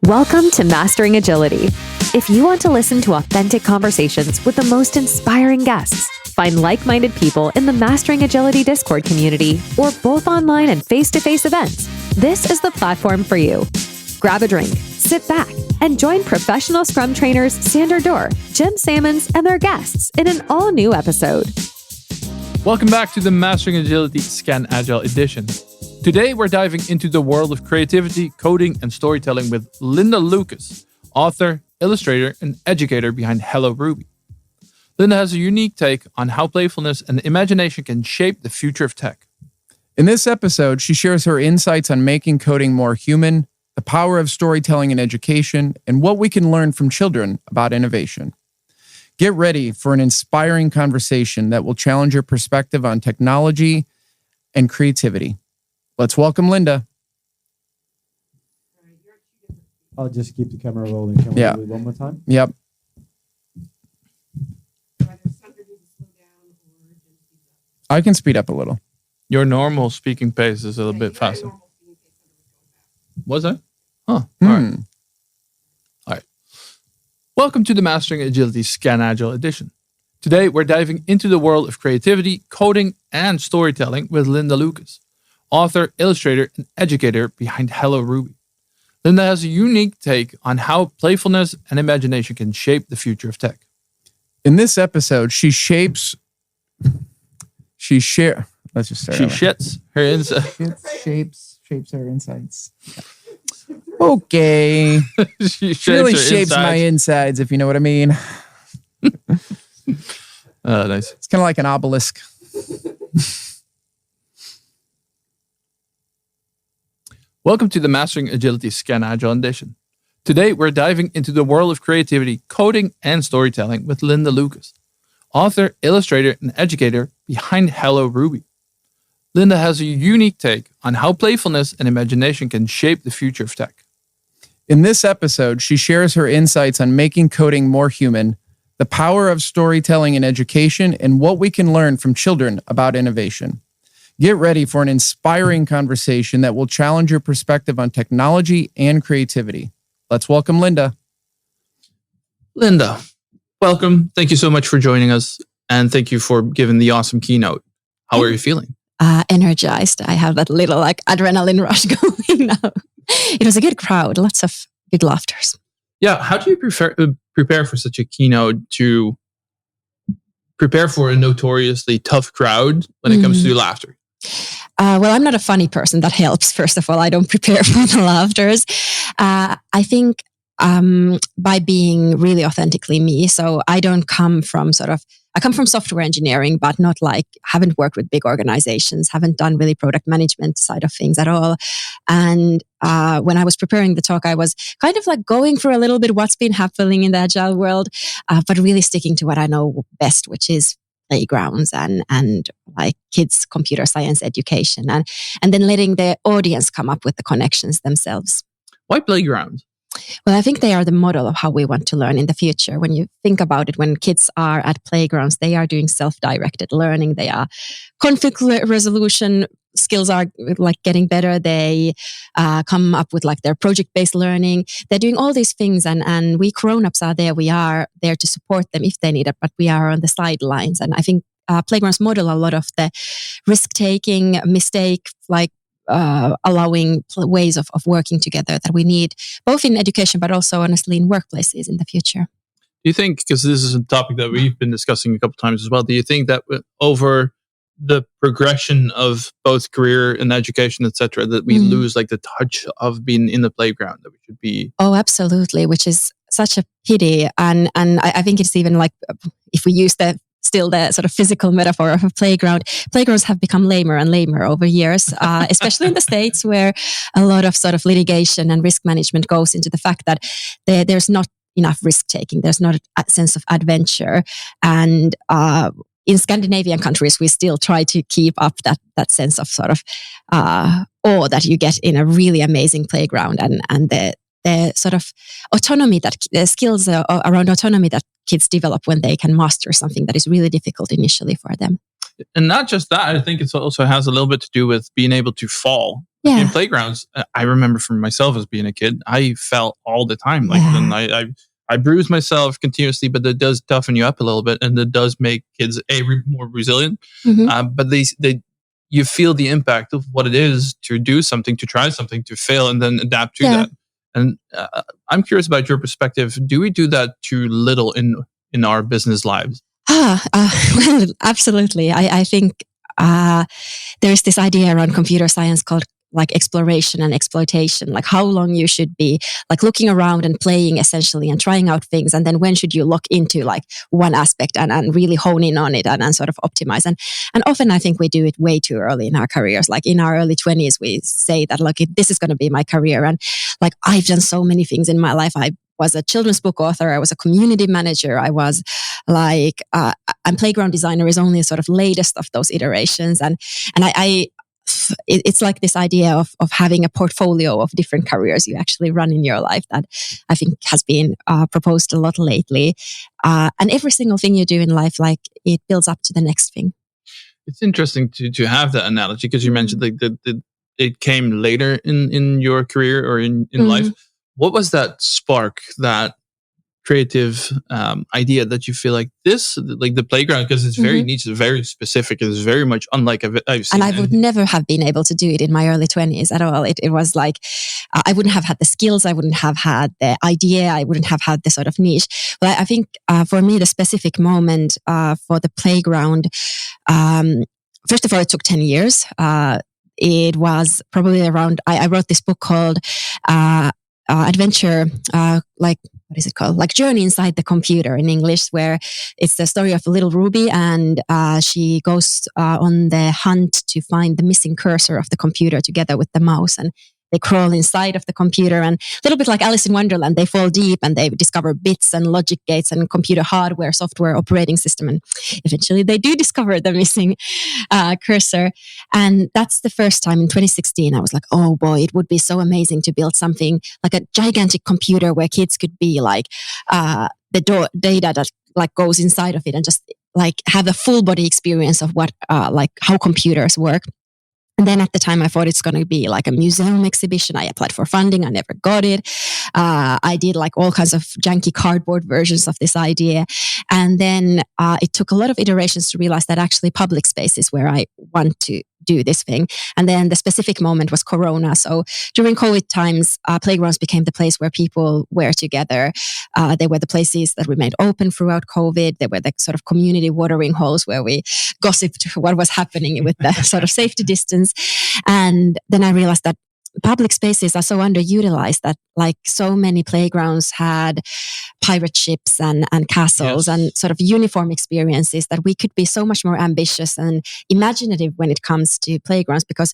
Welcome to Mastering Agility. If you want to listen to authentic conversations with the most inspiring guests, find like-minded people in the Mastering Agility Discord community, or both online and face-to-face events, this is the platform for you. Grab a drink, sit back, and join professional Scrum trainers Sander Dorr, Jim Sammons, and their guests in an all-new episode. Welcome back to the Mastering Agility ScanAgile edition. Today, we're diving into the world of creativity, coding, and storytelling with Linda Liukas, author, illustrator, and educator behind Hello Ruby. Linda has a unique take on how playfulness and imagination can shape the future of tech. In this episode, she shares her insights on making coding more human, the power of storytelling in education, and what we can learn from children about innovation. Get ready for an inspiring conversation that will challenge your perspective on technology and creativity. Let's welcome Linda. I'll just keep the camera rolling. Can we do it one more time? Yep. I can speed up a little. Your normal speaking pace is a little bit faster. Was it? Huh. All right. Welcome to the Mastering Agility ScanAgile edition. Today, we're diving into the world of creativity, coding, and storytelling with Linda Liukas, author, illustrator, and educator behind Hello Ruby. Linda has a unique take on how playfulness and imagination can shape the future of tech. In this episode, she shapes her insights. Okay. She really shapes my insides, if you know what I mean. Nice. It's kind of like an obelisk. Welcome to the Mastering Agility ScanAgile edition. Today, we're diving into the world of creativity, coding, and storytelling with Linda Liukas, author, illustrator, and educator behind Hello Ruby. Linda has a unique take on how playfulness and imagination can shape the future of tech. In this episode, she shares her insights on making coding more human, the power of storytelling in education, and what we can learn from children about innovation. Get ready for an inspiring conversation that will challenge your perspective on technology and creativity. Let's welcome Linda. Linda, welcome. Thank you so much for joining us, and thank you for giving the awesome keynote. How are you feeling? Energized. I have that little adrenaline rush going now. It was a good crowd, lots of good laughters. Yeah, how do you prepare for such a keynote, to prepare for a notoriously tough crowd when it comes to laughter? Well, I'm not a funny person. That helps. First of all, I don't prepare for the laughters. I think by being really authentically me. So I don't come from I come from software engineering, but not haven't worked with big organizations, haven't done really product management side of things at all. And when I was preparing the talk, I was kind of going through a little bit what's been happening in the agile world, but really sticking to what I know best, which is playgrounds and kids' computer science education, and then letting the audience come up with the connections themselves. Why playgrounds? Well, I think they are the model of how we want to learn in the future. When you think about it, when kids are at playgrounds, they are doing self-directed learning. They are conflict resolution skills are getting better. They come up with their project-based learning. They're doing all these things, and we grown-ups are there. We are there to support them if they need it, but we are on the sidelines. And I think playgrounds model a lot of the risk-taking, mistake, allowing ways of working together that we need, both in education, but also honestly in workplaces in the future. Do you think, because this is a topic that we've been discussing a couple of times as well, do you think that over the progression of both career and education, etc., that we lose the touch of being in the playground, that we should be? Oh, absolutely, which is such a pity. And I think it's even if we use the sort of physical metaphor of a playground, playgrounds have become lamer and lamer over years, especially in the States, where a lot of sort of litigation and risk management goes into the fact that there's not enough risk taking. There's not a sense of adventure. And in Scandinavian countries, we still try to keep up that sense of sort of awe that you get in a really amazing playground, and the sort of autonomy, the skills around autonomy that kids develop when they can master something that is really difficult initially for them. And not just that, I think it also has a little bit to do with being able to fall Yeah. In playgrounds, I remember from myself as being a kid, I fell all the time. Like, then I bruise myself continuously, but it does toughen you up a little bit, and it does make kids more resilient. But you feel the impact of what it is to do something, to try something, to fail, and then adapt to that. And I'm curious about your perspective. Do we do that too little in our business lives? Well, absolutely. I think there's this idea around computer science called like exploration and exploitation, like how long you should be like looking around and playing essentially and trying out things. And then when should you look into like one aspect and really hone in on it and sort of optimize. And often I think we do it way too early in our careers. Like in our early 20s, we say that, look, this is going to be my career. And like, I've done so many things in my life. I was a children's book author. I was a community manager. I was like, and playground designer is only a sort of latest of those iterations. And it's like this idea of having a portfolio of different careers you actually run in your life that I think has been proposed a lot lately. And every single thing you do in life, like it builds up to the next thing. It's interesting to have that analogy because you mentioned like it came later in your career or in life. What was that spark, that creative idea that you feel like this, like the playground, because it's very niche, it's very specific, it's very much unlike I've seen. And I would never have been able to do it in my early 20s at all. It was like, I wouldn't have had the skills, I wouldn't have had the idea, I wouldn't have had the sort of niche. But I think for me, the specific moment for the playground, first of all, it took 10 years. It was probably around, I wrote this book called Adventure, like, what is it called? Like Journey Inside the Computer in English, where it's the story of little Ruby, and she goes on the hunt to find the missing cursor of the computer together with the mouse. And they crawl inside of the computer, and a little bit like Alice in Wonderland, they fall deep and they discover bits and logic gates and computer hardware, software, operating system. And eventually they do discover the missing cursor. And that's the first time in 2016, I was like, oh boy, it would be so amazing to build something like a gigantic computer where kids could be like the data that like goes inside of it and just like have a full body experience of what like how computers work. And then at the time, I thought it's going to be like a museum exhibition. I applied for funding. I never got it. I did like all kinds of janky cardboard versions of this idea. And then it took a lot of iterations to realize that actually public space is where I want to do this thing. And then the specific moment was Corona. So during COVID times, playgrounds became the place where people were together. They were the places that remained open throughout COVID. They were the sort of community watering holes where we gossiped what was happening with the sort of safety distance. And then I realized that public spaces are so underutilized, that like so many playgrounds had pirate ships and castles and sort of uniform experiences, that we could be so much more ambitious and imaginative when it comes to playgrounds. Because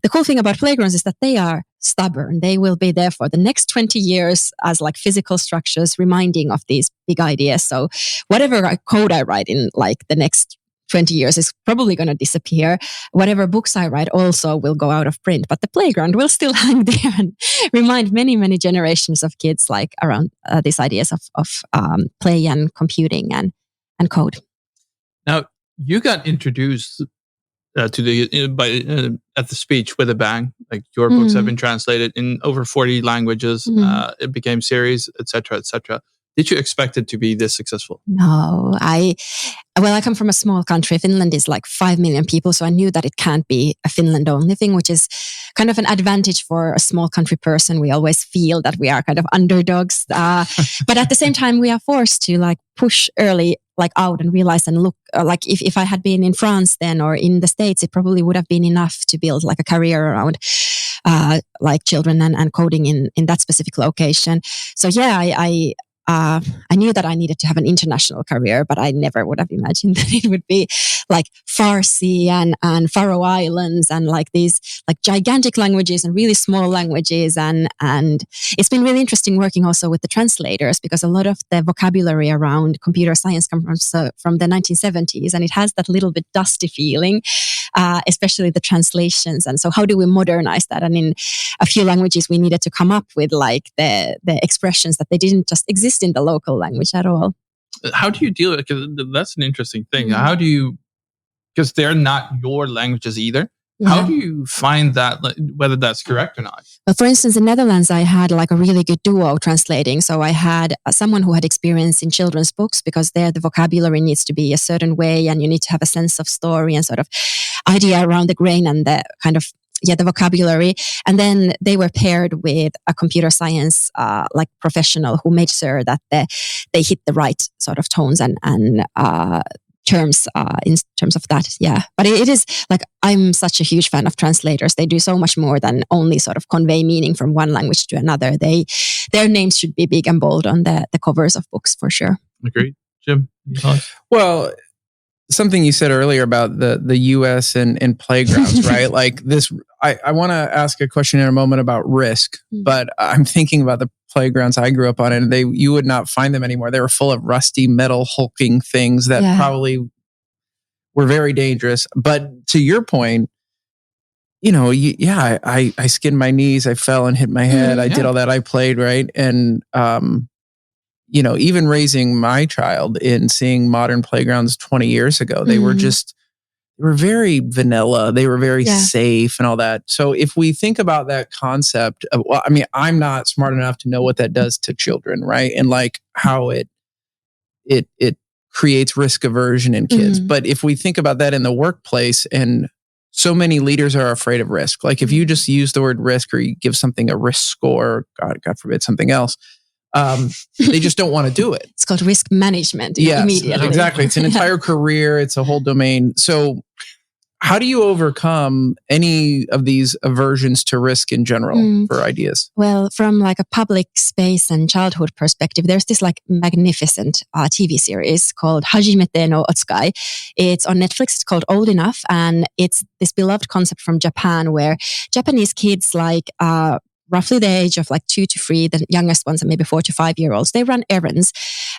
the cool thing about playgrounds is that they are stubborn. They will be there for the next 20 years as like physical structures reminding of these big ideas. So whatever code I write in like the next 20 years is probably going to disappear. Whatever books I write also will go out of print, but the playground will still hang there and remind many, many generations of kids like around these ideas of play and computing and code. Now, you got introduced to the at the speech with a bang. Like your books have been translated in over 40 languages. It became series, etc., etc. Did you expect it to be this successful? No, I come from a small country. Finland is like 5 million people. So I knew that it can't be a Finland only thing, which is kind of an advantage for a small country person. We always feel that we are kind of underdogs. But at the same time, we are forced to like push early like out and realize and look like if I had been in France then or in the States, it probably would have been enough to build like a career around like children and coding in that specific location. So yeah, I knew that I needed to have an international career, but I never would have imagined that it would be like Farsi and Faroe Islands and like these like gigantic languages and really small languages. And it's been really interesting working also with the translators, because a lot of the vocabulary around computer science comes from the 1970s, and it has that little bit dusty feeling, especially the translations. And so how do we modernize that? And in a few languages, we needed to come up with like the expressions that they didn't just exist in the local language at all. How do you deal with it? Because that's an interesting thing. How do you, because they're not your languages either. How do you find that, whether that's correct or not? Well, for instance, in Netherlands, I had like a really good duo translating. So I had someone who had experience in children's books, because there the vocabulary needs to be a certain way and you need to have a sense of story and sort of idea around the grain and the kind of the vocabulary. And then they were paired with a computer science like professional who made sure that they hit the right sort of tones and terms in terms of that. Yeah. But it is like, I'm such a huge fan of translators. They do so much more than only sort of convey meaning from one language to another. Their names should be big and bold on the covers of books for sure. Agreed. Jim, any thoughts? Well, something you said earlier about the US and playgrounds, right? Like this, I want to ask a question in a moment about risk, but I'm thinking about the playgrounds I grew up on, and you would not find them anymore. They were full of rusty metal hulking things that probably were very dangerous. But to your point, I skinned my knees, I fell and hit my head, I did all that, I played, right? And even raising my child and seeing modern playgrounds 20 years ago, they were very vanilla. They were very safe and all that. So if we think about that concept of, I'm not smart enough to know what that does to children, right? And like how it creates risk aversion in kids. But if we think about that in the workplace, and so many leaders are afraid of risk. Like if you just use the word risk, or you give something a risk score, God forbid, something else, they just don't want to do it. It's called risk management. Yes, immediately. Exactly. It's an entire career. It's a whole domain. So how do you overcome any of these aversions to risk in general for ideas? Well, from like a public space and childhood perspective, there's this like magnificent TV series called Hajimete no Otsukai. It's on Netflix. It's called Old Enough. And it's this beloved concept from Japan, where Japanese kids like roughly the age of like 2 to 3, the youngest ones are maybe 4 to 5 year olds. They run errands,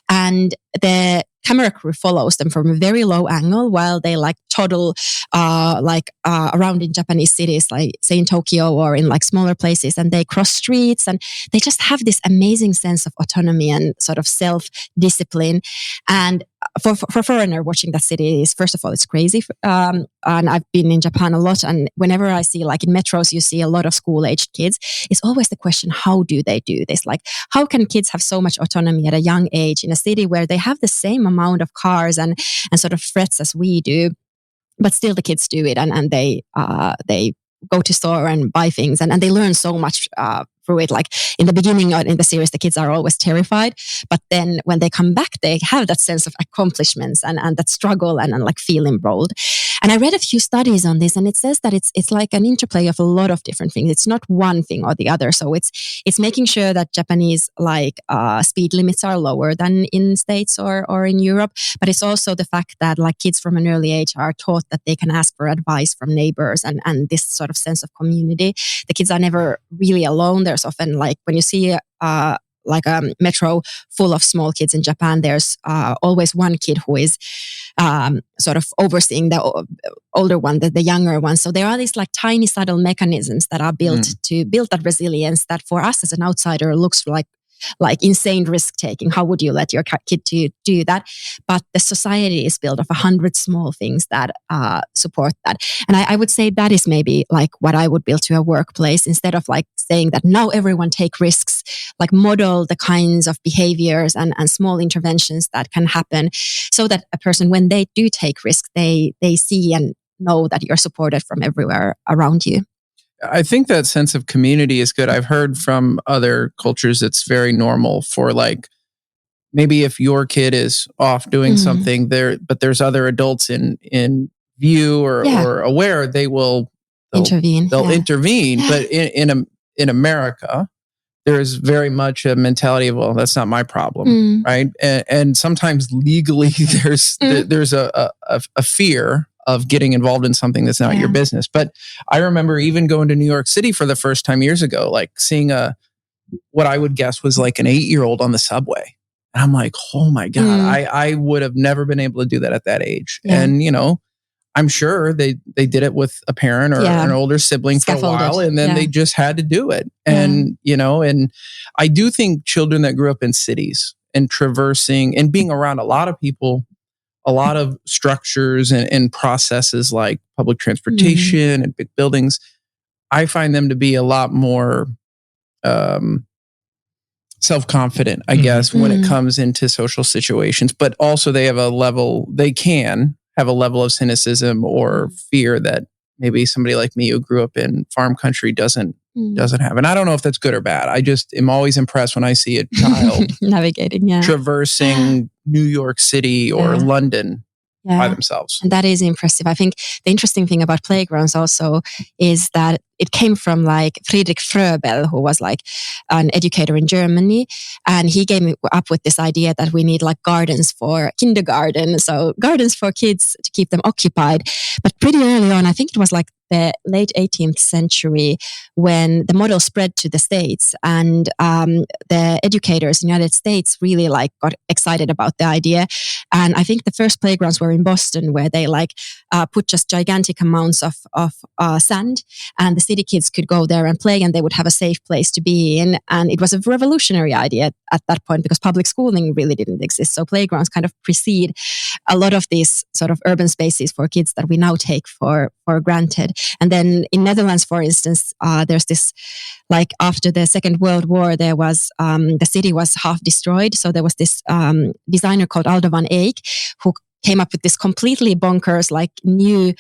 and the camera crew follows them from a very low angle while they like toddle around in Japanese cities, like say in Tokyo or in like smaller places, and they cross streets, and they just have this amazing sense of autonomy and sort of self-discipline. And for a foreigner watching that city, is first of all, it's crazy. And I've been in Japan a lot, and whenever I see like in metros, you see a lot of school-aged kids, it's always the question, how do they do this? Like, how can kids have so much autonomy at a young age in a city where they have the same amount of cars and sort of threats as we do, but still the kids do it, and they go to store and buy things, and they learn so much through it. Like in the beginning in the series, the kids are always terrified, but then when they come back, they have that sense of accomplishments and that struggle and like feeling bold. And I read a few studies on this, and it says that it's like an interplay of a lot of different things. It's not one thing or the other. So it's making sure that Japanese like speed limits are lower than in States or in Europe, but it's also the fact that like kids from an early age are taught that they can ask for advice from neighbors and this sort of sense of community. The kids are never really alone. There's often like when you see like a metro full of small kids in Japan, there's always one kid who is sort of overseeing the older one, the younger one. So there are these like tiny subtle mechanisms that are built to build that resilience that for us as an outsider looks like insane risk taking. How would you let your kid do that? But the society is built of 100 small things that support that. And I would say that is maybe like what I would build to a workplace, instead of like saying that now everyone take risks, like model the kinds of behaviors and small interventions that can happen, so that a person, when they do take risks, they see and know that you're supported from everywhere around you. I think that sense of community is good. I've heard from other cultures it's very normal for like, maybe if your kid is off doing something there, but there's other adults in view or aware, they'll intervene. They'll intervene. But in America, there's very much a mentality of, well, that's not my problem, right? And sometimes legally there's a fear of getting involved in something that's not your business. But I remember even going to New York City for the first time years ago, like seeing what I would guess was like an 8-year-old on the subway. And I'm like, oh my God, I would have never been able to do that at that age. Yeah. And, I'm sure they did it with a parent or an older sibling for a while, and then they just had to do it. And, and I do think children that grew up in cities and traversing and being around a lot of people a lot of structures and processes like public transportation and big buildings, I find them to be a lot more self-confident, I guess, when it comes into social situations. But also they can have a level of cynicism or fear that maybe somebody like me who grew up in farm country doesn't have. And I don't know if that's good or bad. I just am always impressed when I see a child navigating, traversing New York City or London by themselves. And that is impressive. I think the interesting thing about playgrounds also is that it came from like Friedrich Fröbel, who was like an educator in Germany. And he came up with this idea that we need like gardens for kindergarten. So gardens for kids to keep them occupied. But pretty early on, I think it was like the late 18th century when the model spread to the States, and the educators in the United States really like got excited about the idea. And I think the first playgrounds were in Boston, where they like put just gigantic amounts of sand, and the city kids could go there and play, and they would have a safe place to be in. And it was a revolutionary idea at that point, because public schooling really didn't exist. So playgrounds kind of precede a lot of these sort of urban spaces for kids that we now take for granted. And then in Netherlands, for instance, there's this, like after the Second World War, there was, the city was half destroyed. So there was this designer called Aldo van Eyck, who came up with this completely bonkers, like new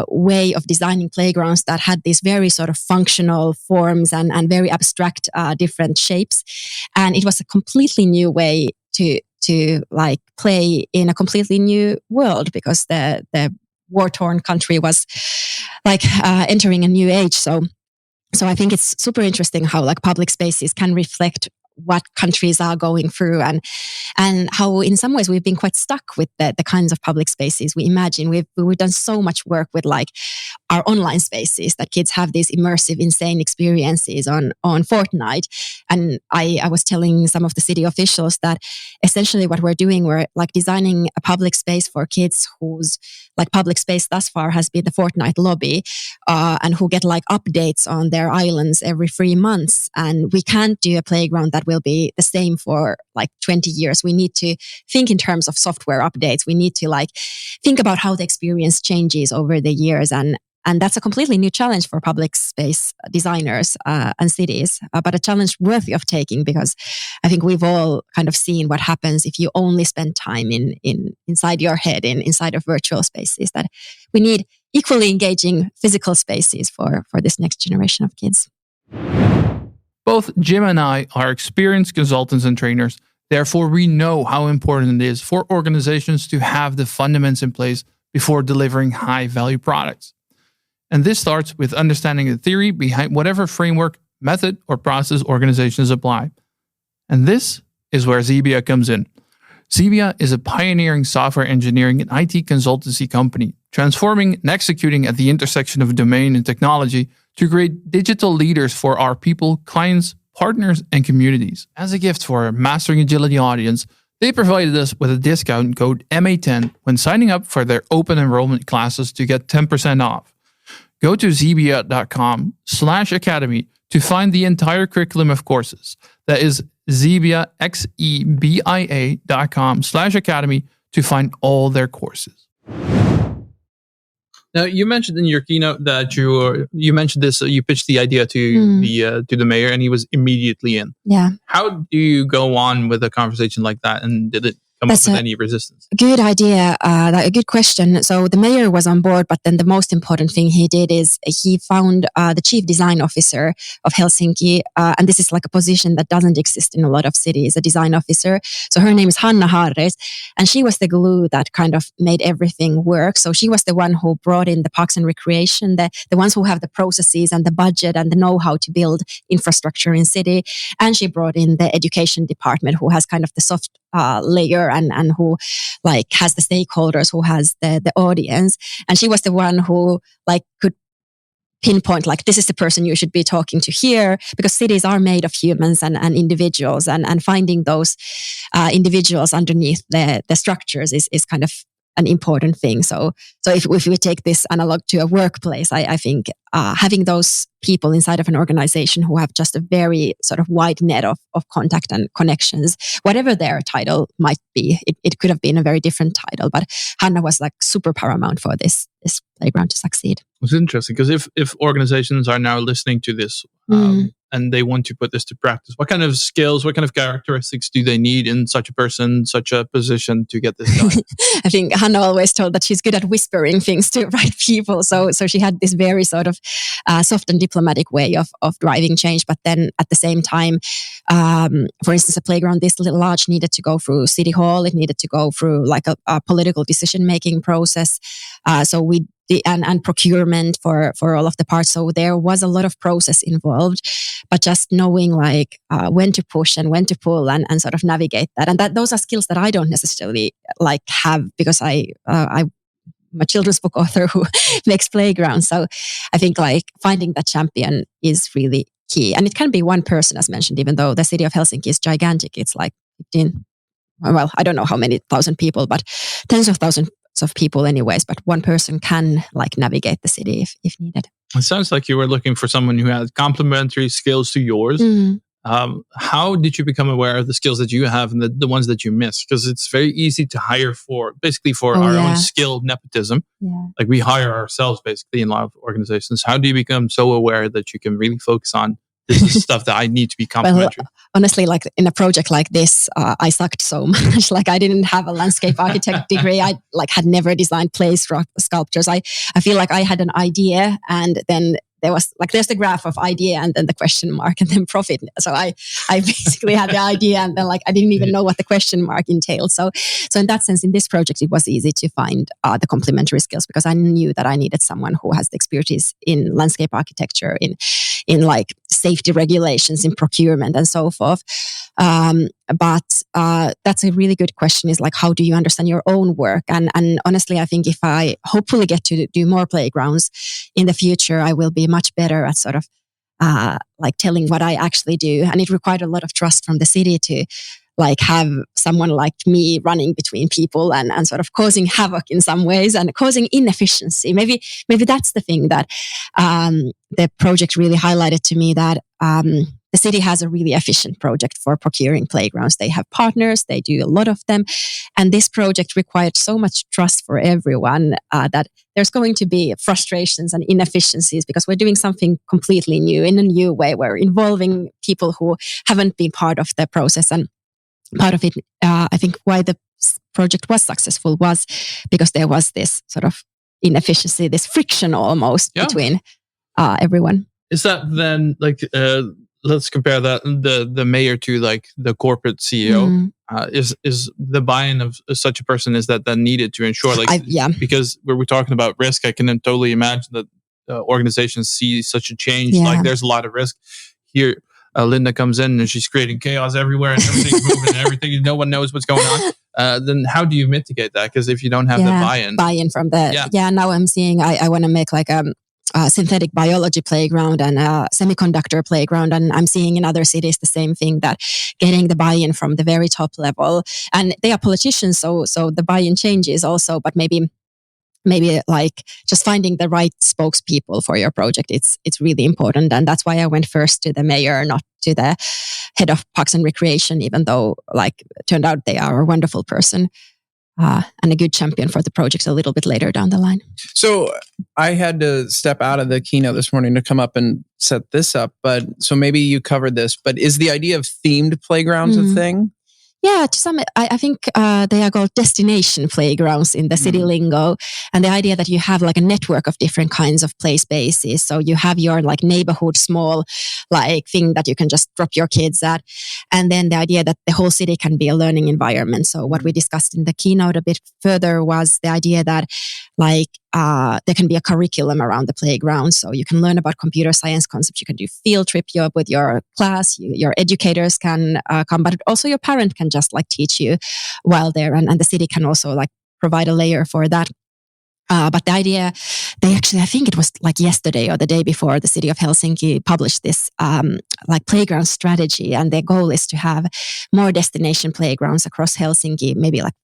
way of designing playgrounds that had these very sort of functional forms and very abstract different shapes. And it was a completely new way to like play in a completely new world, because the war-torn country was like entering a new age. So I think it's super interesting how like public spaces can reflect what countries are going through, and how in some ways we've been quite stuck with the kinds of public spaces we imagine. We've done so much work with like our online spaces, that kids have these immersive, insane experiences on Fortnite. And I was telling some of the city officials that essentially what we're doing, we're like designing a public space for kids whose like public space thus far has been the Fortnite lobby, and who get like updates on their islands every 3 months. And we can't do a playground that will be the same for like 20 years. We need to think in terms of software updates. We need to like think about how the experience changes over the years. And that's a completely new challenge for public space designers and cities, but a challenge worthy of taking, because I think we've all kind of seen what happens if you only spend time inside your head, inside of virtual spaces, that we need equally engaging physical spaces for this next generation of kids. Both Jim and I are experienced consultants and trainers. Therefore, we know how important it is for organizations to have the fundamentals in place before delivering high-value products. And this starts with understanding the theory behind whatever framework, method, or process organizations apply. And this is where Xebia comes in. Xebia is a pioneering software engineering and IT consultancy company, transforming and executing at the intersection of domain and technology to create digital leaders for our people, clients, partners, and communities. As a gift for our Mastering Agility audience, they provided us with a discount code MA10 when signing up for their open enrollment classes to get 10% off. Go to xebia.com/academy to find the entire curriculum of courses. That is Xebia, xebia.com/academy to find all their courses. Now, you mentioned in your keynote that you mentioned this. You pitched the idea to the mayor, and he was immediately in. Yeah. How do you go on with a conversation like that? And did it come up with any resistance? Good idea. A good question. So the mayor was on board, but then the most important thing he did is he found the chief design officer of Helsinki. And this is like a position that doesn't exist in a lot of cities, a design officer. So her name is Hanna Harres, and she was the glue that kind of made everything work. So she was the one who brought in the Parks and Recreation, the ones who have the processes and the budget and the know-how to build infrastructure in city. And she brought in the education department, who has kind of the soft layer and who like has the stakeholders, who has the audience. And she was the one who like could pinpoint like, this is the person you should be talking to here, because cities are made of humans and individuals, and finding those individuals underneath the structures is kind of an important thing. So if we take this analog to a workplace, I think having those people inside of an organization who have just a very sort of wide net of contact and connections, whatever their title might be, it could have been a very different title, but Hanna was like super paramount for this playground to succeed. It's interesting because if organizations are now listening to this and they want to put this to practice, what kind of skills, what kind of characteristics do they need in such a person, such a position to get this done? I think Hanna always told that she's good at whispering things to right people. So she had this very sort of soft and diplomatic way of driving change. But then at the same time, for instance, a playground this large needed to go through City Hall. It needed to go through like a political decision-making process. And procurement for all of the parts. So there was a lot of process involved, but just knowing like when to push and when to pull and sort of navigate that. And those are skills that I don't necessarily like have because I'm a children's book author who makes playgrounds. So I think like finding that champion is really key. And it can be one person, as mentioned, even though the city of Helsinki is gigantic. It's like 15, well, I don't know how many thousand people, but tens of thousands of people anyways, but one person can like navigate the city if needed. It sounds like you were looking for someone who had complementary skills to yours. How did you become aware of the skills that you have and the ones that you miss? Because it's very easy to hire for our own skill nepotism. Yeah. Like we hire ourselves basically in a lot of organizations. How do you become so aware that you can really focus on this is stuff that I need to be complementary? Well, honestly, like in a project like this, I sucked so much. Like I didn't have a landscape architect degree. I like had never designed place sculptures. I feel like I had an idea, and then there's the graph of idea and then the question mark and then profit. So I basically had the idea and then like I didn't even know what the question mark entailed. So in that sense, in this project, it was easy to find the complementary skills because I knew that I needed someone who has the expertise in landscape architecture, in like safety regulations, in procurement and so forth. But that's a really good question, is like, how do you understand your own work? And honestly, I think if I hopefully get to do more playgrounds in the future, I will be much better at sort of like telling what I actually do. And it required a lot of trust from the city to like have someone like me running between people and sort of causing havoc in some ways and causing inefficiency. Maybe that's the thing that the project really highlighted to me, that the city has a really efficient project for procuring playgrounds. They have partners, they do a lot of them. And this project required so much trust for everyone that there's going to be frustrations and inefficiencies because we're doing something completely new in a new way. We're involving people who haven't been part of the process. And part of it, I think why the project was successful was because there was this sort of inefficiency, this friction almost between everyone. Is that then like... let's compare that the mayor to like the corporate CEO. Is the buy-in of such a person, is that needed to ensure like because we're talking about risk, I can totally imagine that organizations see such a change. Like there's a lot of risk here. Linda comes in and she's creating chaos everywhere and everything's moving and everything. No one knows what's going on. Then how do you mitigate that? Because if you don't have the buy-in from the now I'm seeing I want to make like a synthetic biology playground and a semiconductor playground. And I'm seeing in other cities the same thing, that getting the buy-in from the very top level. And they are politicians, so the buy-in changes also, but maybe like just finding the right spokespeople for your project, it's really important. And that's why I went first to the mayor, not to the head of Parks and Recreation, even though like it turned out they are a wonderful person. And a good champion for the project a little bit later down the line. So I had to step out of the keynote this morning to come up and set this up. But so maybe you covered this, but is the idea of themed playgrounds a thing? Yeah, to some, I think they are called destination playgrounds in the city lingo. And the idea that you have like a network of different kinds of play spaces. So you have your like neighborhood small like thing that you can just drop your kids at. And then the idea that the whole city can be a learning environment. So what we discussed in the keynote a bit further was the idea that like there can be a curriculum around the playground. So you can learn about computer science concepts. You can do field trip with your class. Your educators can come, but also your parent can just like teach you while there. And the city can also like provide a layer for that. But the idea, I think it was like yesterday or the day before, the city of Helsinki published this like playground strategy. And their goal is to have more destination playgrounds across Helsinki, maybe like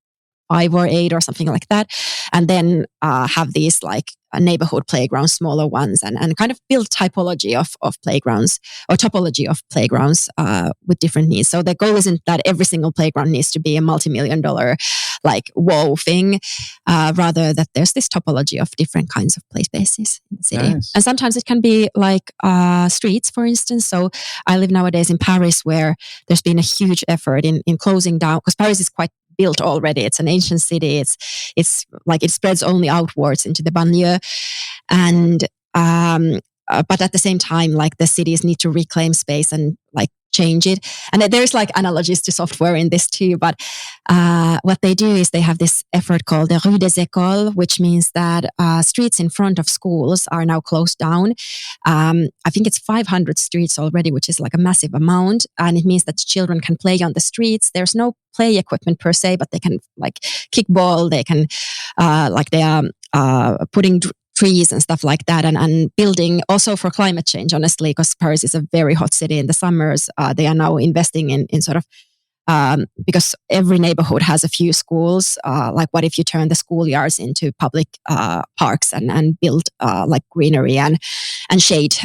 5 or 8 or something like that, and then have these like neighborhood playgrounds, smaller ones, and kind of build typology of playgrounds or topology of playgrounds with different needs. So the goal isn't that every single playground needs to be a multi-million-dollar like wow thing, rather that there's this topology of different kinds of play spaces in the city. Nice. And sometimes it can be like streets, for instance. So I live nowadays in Paris, where there's been a huge effort in closing down, because Paris is quite built already. It's an ancient city. It's like it spreads only outwards into the banlieue, and but at the same time, like the cities need to reclaim space and like change it. And there's like analogies to software in this too. But what they do is they have this effort called the Rue des Écoles, which means that streets in front of schools are now closed down. I think it's 500 streets already, which is like a massive amount. And it means that children can play on the streets. There's no play equipment per se, but they can like kick ball. They can like they are putting trees and stuff like that, and building also for climate change, honestly, because Paris is a very hot city in the summers. They are now investing in sort of, because every neighborhood has a few schools. Like what if you turn the schoolyards into public parks and build like greenery and shade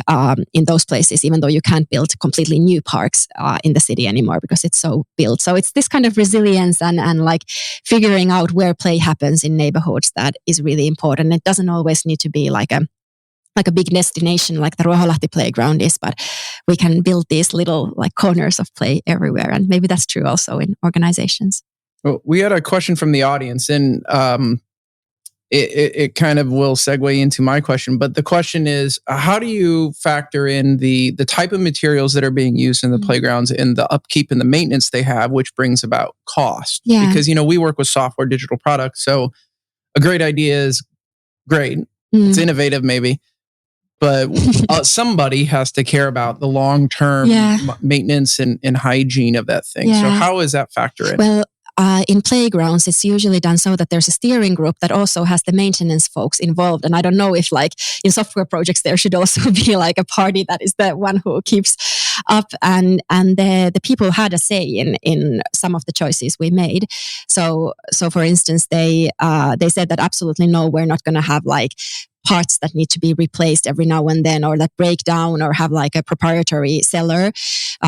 in those places, even though you can't build completely new parks in the city anymore because it's so built. So it's this kind of resilience and like figuring out where play happens in neighborhoods that is really important. It doesn't always need to be like a big destination like the Ruoholahti playground is, but we can build these little like corners of play everywhere. And maybe that's true also in organizations. Well, we had a question from the audience, and it kind of will segue into my question. But the question is, how do you factor in the type of materials that are being used in the playgrounds and the upkeep and the maintenance they have, which brings about cost? Yeah. Because, we work with software, digital products. So a great idea is great. It's innovative maybe. But somebody has to care about the long-term maintenance and hygiene of that thing. Yeah. So how is that factor in? Well, in playgrounds, it's usually done so that there's a steering group that also has the maintenance folks involved. And I don't know if like in software projects, there should also be like a party that is the one who keeps up. And the people had a say in some of the choices we made. So for instance, they said that absolutely no, we're not going to have like parts that need to be replaced every now and then, or that break down, or have like a proprietary seller.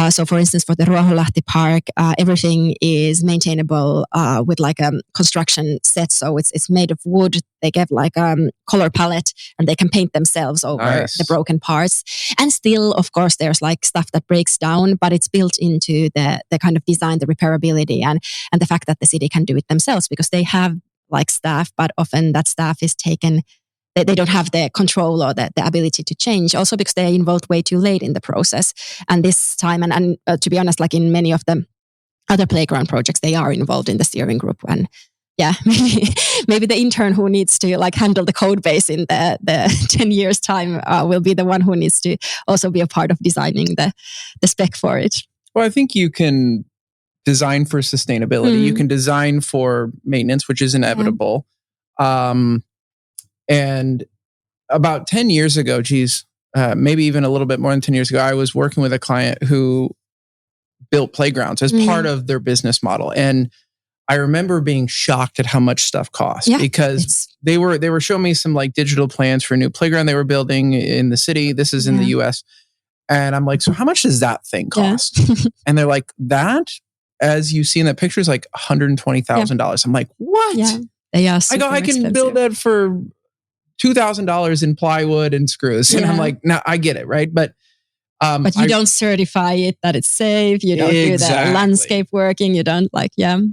So for instance, for the Ruoholahti Park, everything is maintainable with like a construction set. So it's made of wood. They get like a color palette and they can paint themselves over the broken parts. And still, of course, there's like stuff that breaks down, but it's built into the kind of design, the repairability, and the fact that the city can do it themselves because they have like staff, but often that staff is taken. They don't have the control or the ability to change. Also because they are involved way too late in the process. And this time, and to be honest, like in many of the other playground projects, they are involved in the steering group. And yeah, maybe the intern who needs to like handle the code base in the 10 years time will be the one who needs to also be a part of designing the spec for it. Well, I think you can design for sustainability. You can design for maintenance, which is inevitable. And about 10 years ago, maybe even a little bit more than 10 years ago, I was working with a client who built playgrounds as part of their business model. And I remember being shocked at how much stuff costs because they were showing me some like digital plans for a new playground they were building in the city. This is in the US. And I'm like, so how much does that thing cost? And they're like, that, as you see in that picture, is like $120,000. I'm like, what? Yeah. They are super I can expensive. build that for $2,000 in plywood and screws. And I'm like, no, I get it, right? But you don't certify it that it's safe. You don't do the landscape working. You don't like, I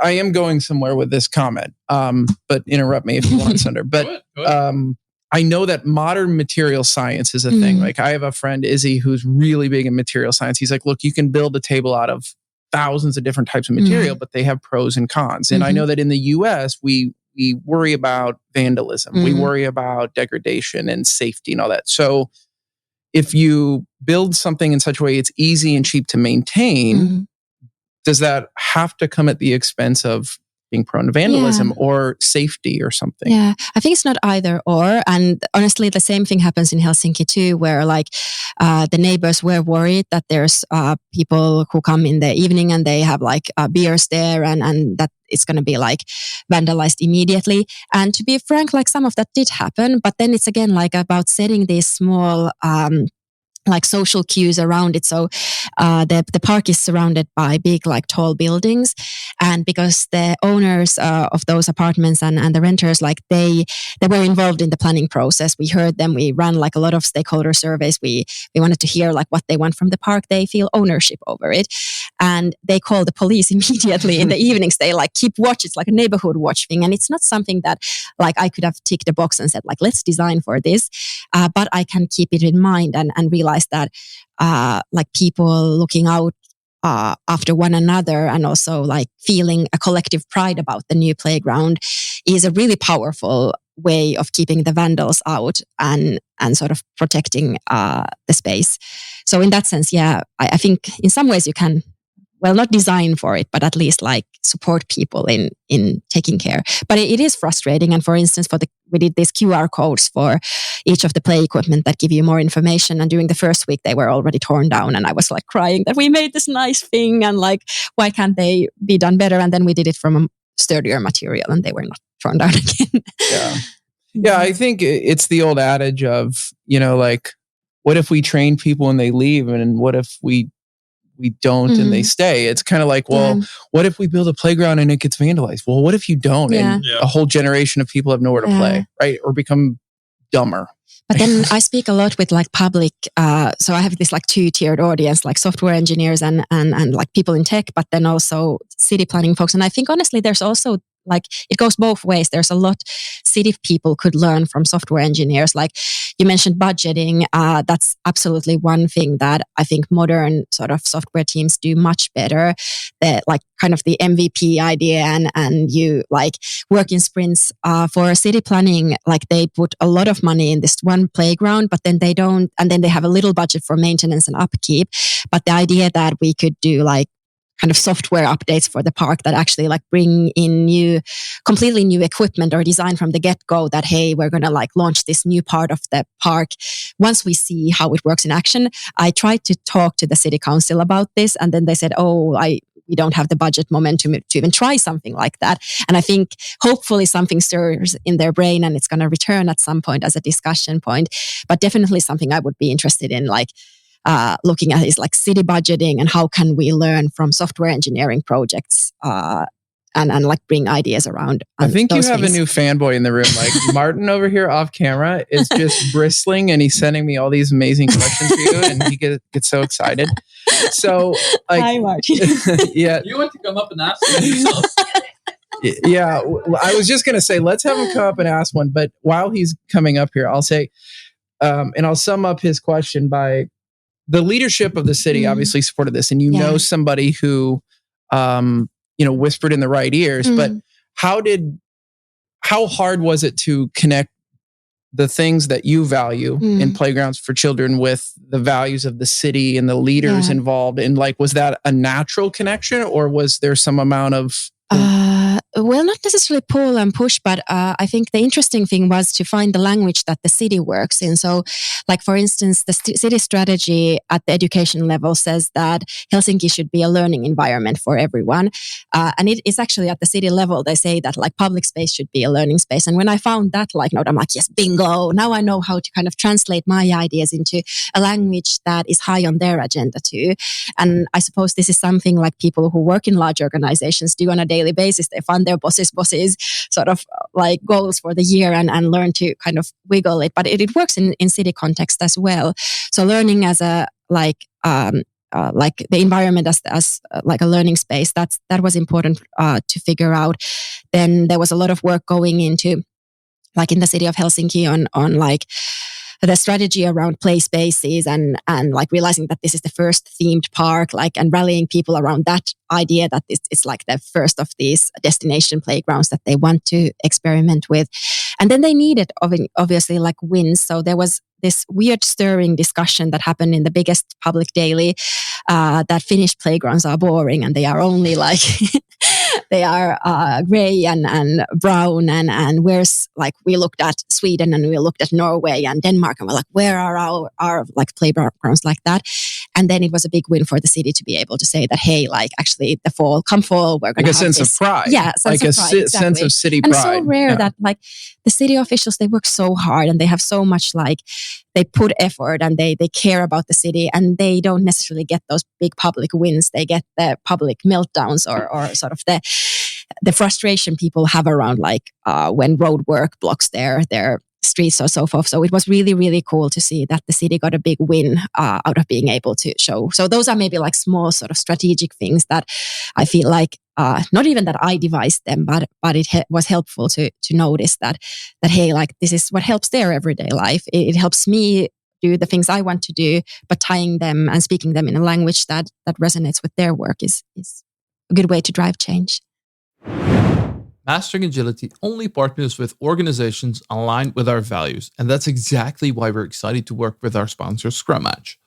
am going somewhere with this comment, but interrupt me if you want, Sunder. But I know that modern material science is a thing. Like I have a friend, Izzy, who's really big in material science. He's like, look, you can build a table out of thousands of different types of material, but they have pros and cons. And I know that in the US, we worry about vandalism. We worry about degradation and safety and all that. So if you build something in such a way it's easy and cheap to maintain, does that have to come at the expense of being prone to vandalism or safety or something. Yeah, I think it's not either or. And honestly, the same thing happens in Helsinki too, where like the neighbors were worried that there's people who come in the evening and they have like beers there and that it's going to be like vandalized immediately. And to be frank, like some of that did happen, but then it's again like about setting these small like social cues around it. So the park is surrounded by big, like tall buildings. And because the owners of those apartments and the renters, like they were involved in the planning process. We heard them. We ran like a lot of stakeholder surveys. We wanted to hear like what they want from the park. They feel ownership over it. And they call the police immediately in the evenings. They like keep watch. It's like a neighborhood watch thing. And it's not something that like I could have ticked a box and said like, let's design for this. But I can keep it in mind and realize that like people looking out after one another and also like feeling a collective pride about the new playground is a really powerful way of keeping the vandals out and sort of protecting the space. So in that sense, yeah, I think in some ways you can, well, not design for it, but at least like support people in taking care. But it is frustrating. And for instance, we did these QR codes for each of the play equipment that give you more information. And during the first week, they were already torn down. And I was like crying that we made this nice thing. And like, why can't they be done better? And then we did it from a sturdier material and they were not torn down again. Yeah, I think it's the old adage of, like, what if we train people and they leave? And what if we don't and they stay? It's kind of like, well, what if we build a playground and it gets vandalized? Well, what if you don't? And a whole generation of people have nowhere to play, right? Or become dumber. But then I speak a lot with like public, so I have this like 2-tiered audience, like software engineers and like people in tech, but then also city planning folks. And I think honestly, there's also like, it goes both ways. There's a lot city people could learn from software engineers. Like you mentioned budgeting. That's absolutely one thing that I think modern sort of software teams do much better. The like kind of the MVP idea and you like work in sprints for city planning. Like they put a lot of money in this one playground, but then they don't, and then they have a little budget for maintenance and upkeep. But the idea that we could do like kind of software updates for the park that actually like bring in completely new equipment or design from the get-go that, hey, we're going to like launch this new part of the park. Once we see how it works in action, I tried to talk to the city council about this. And then they said, we don't have the budget momentum to even try something like that. And I think hopefully something stirs in their brain and it's going to return at some point as a discussion point, but definitely something I would be interested in, like, looking at is like city budgeting and how can we learn from software engineering projects and like bring ideas around. I think you have a new fanboy in the room. Like Martin over here off camera is just bristling and he's sending me all these amazing questions for you and he gets so excited. So like, hi Martin. Yeah. You want to come up and ask me yourself? Yeah, I was just going to say, let's have him come up and ask one. But while he's coming up here, I'll say, and I'll sum up his question by the leadership of the city obviously supported this. And you know somebody who, whispered in the right ears. But how hard was it to connect the things that you value in playgrounds for children with the values of the city and the leaders involved? And like, was that a natural connection or was there some amount of... Well, not necessarily pull and push, but I think the interesting thing was to find the language that the city works in. So, like, for instance, the city strategy at the education level says that Helsinki should be a learning environment for everyone. And it is actually at the city level, they say that like public space should be a learning space. And when I found that like note, I'm like, yes, bingo. Now I know how to kind of translate my ideas into a language that is high on their agenda too. And I suppose this is something like people who work in large organizations do on a daily basis. They fund their bosses sort of like goals for the year and learn to kind of wiggle it. But it works in city context as well. So learning as a like the environment as like a learning space, that was important to figure out. Then there was a lot of work going into like in the city of Helsinki on like the strategy around play spaces and like realizing that this is the first themed park, like, and rallying people around that idea that it's like the first of these destination playgrounds that they want to experiment with. And then they needed obviously like wins. So there was this weird stirring discussion that happened in the biggest public daily that Finnish playgrounds are boring and they are only like they are gray and brown. And where's like we looked at Sweden and we looked at Norway and Denmark and we're like, where are our like playgrounds like that? And then it was a big win for the city to be able to say that, hey, like actually come fall, we're going to have a sense of pride. Yeah, like a sense of city pride. And so rare that like the city officials, they work so hard and they have so much like they put effort and they care about the city, and they don't necessarily get those big public wins. They get the public meltdowns or sort of the frustration people have around like when road work blocks their streets or so forth. So it was really, really cool to see that the city got a big win out of being able to show. So those are maybe like small sort of strategic things that I feel like not even that I devised them, but it was helpful to notice that hey, like this is what helps their everyday life. It helps me do the things I want to do, but tying them and speaking them in a language that resonates with their work is a good way to drive change. Mastering Agility only partners with organizations aligned with our values, and that's exactly why we're excited to work with our sponsor, ScrumMatch.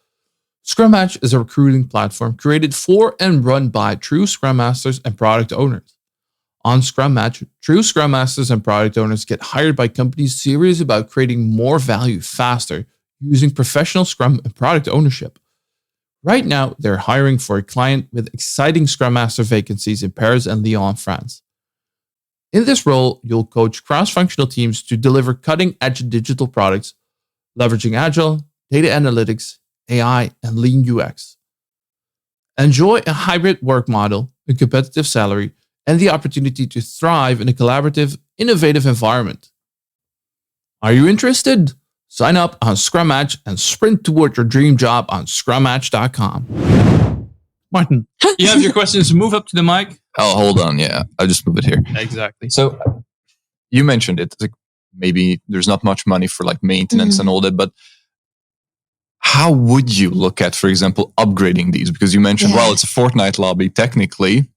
ScrumMatch is a recruiting platform created for and run by true Scrum Masters and product owners. On ScrumMatch, true Scrum Masters and product owners get hired by companies serious about creating more value faster using professional Scrum and product ownership. Right now, they're hiring for a client with exciting Scrum Master vacancies in Paris and Lyon, France. In this role, you'll coach cross-functional teams to deliver cutting-edge digital products, leveraging Agile, data analytics, AI, and lean UX. Enjoy a hybrid work model, a competitive salary, and the opportunity to thrive in a collaborative, innovative environment. Are you interested? Sign up on ScrumMatch and sprint toward your dream job on scrummatch.com. Martin, you have your questions. Move up to the mic. Oh, hold on. Yeah, I'll just move it here. Exactly. So you mentioned it. Like maybe there's not much money for like maintenance and all that, but how would you look at, for example, upgrading these? Because you mentioned, well, it's a Fortnite lobby technically,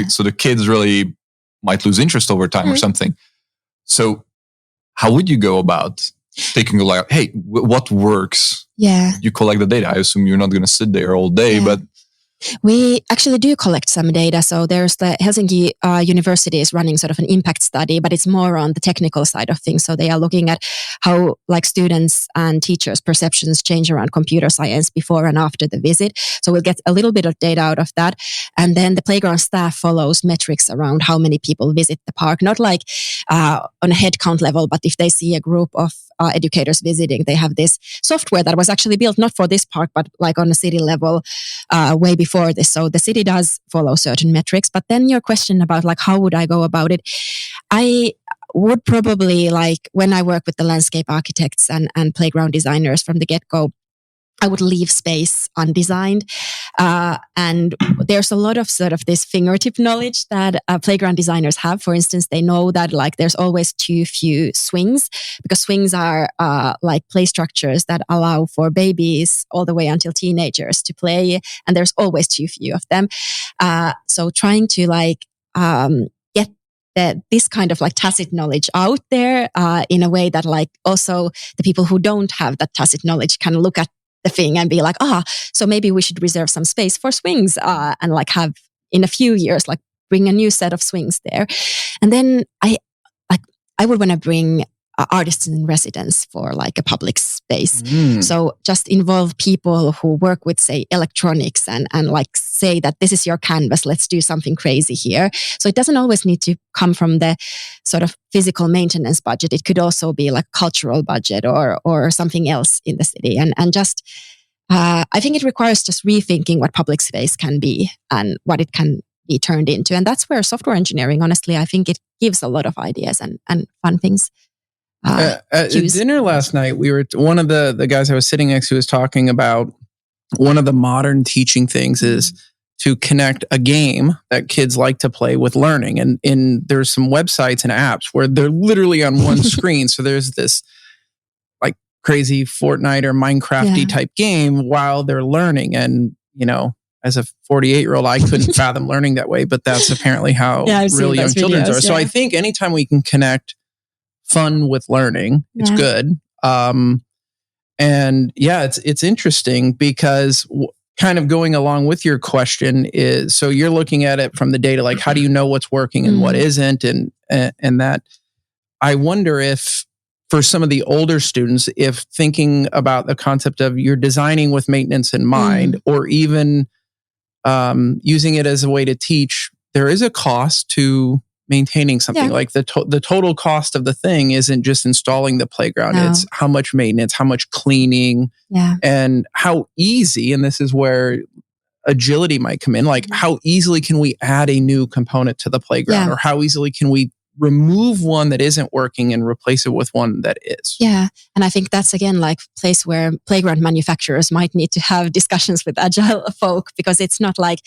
so the kids really might lose interest over time or something. So how would you go about taking a look? Hey, what works? Yeah. You collect the data. I assume you're not going to sit there all day, but we actually do collect some data. So there's the Helsinki University is running sort of an impact study, but it's more on the technical side of things. So they are looking at how like students and teachers' perceptions change around computer science before and after the visit. So we'll get a little bit of data out of that. And then the playground staff follows metrics around how many people visit the park, not like on a head count level, but if they see a group of educators visiting, they have this software that was actually built not for this park, but like on a city level way before this. So the city does follow certain metrics. But then your question about like, how would I go about it? I would probably like when I work with the landscape architects and playground designers from the get-go, I would leave space undesigned. And there's a lot of sort of this fingertip knowledge that playground designers have. For instance, they know that like there's always too few swings because swings are like play structures that allow for babies all the way until teenagers to play. And there's always too few of them. So trying to like get this kind of like tacit knowledge out there in a way that like also the people who don't have that tacit knowledge can look at the thing and be like, so maybe we should reserve some space for swings and like have in a few years, like bring a new set of swings there. And then I would want to bring artists in residence for like a public space. So just involve people who work with, say, electronics and like say that this is your canvas, let's do something crazy here. So it doesn't always need to come from the sort of physical maintenance budget. It could also be like cultural budget or something else in the city. And just, I think it requires just rethinking what public space can be and what it can be turned into. And that's where software engineering, honestly, I think it gives a lot of ideas and fun things. At dinner last night, we were one of the guys I was sitting next to was talking about one of the modern teaching things is to connect a game that kids like to play with learning. And there's some websites and apps where they're literally on one screen. So there's this like crazy Fortnite or Minecraft-y type game while they're learning. And, you know, as a 48-year-old, I couldn't fathom learning that way, but that's apparently how really young children are. So I think anytime we can connect fun with learning, it's good. And yeah, it's interesting because kind of going along with your question is, so you're looking at it from the data, like how do you know what's working and what isn't, and that. I wonder if for some of the older students, if thinking about the concept of you're designing with maintenance in mind, or even using it as a way to teach, there is a cost to maintaining something. Like the total cost of the thing isn't just installing the playground. No. It's how much maintenance, how much cleaning, and how easy, and this is where agility might come in, like how easily can we add a new component to the playground, or how easily can we remove one that isn't working and replace it with one that is. Yeah. And I think that's again like a place where playground manufacturers might need to have discussions with agile folk, because it's not like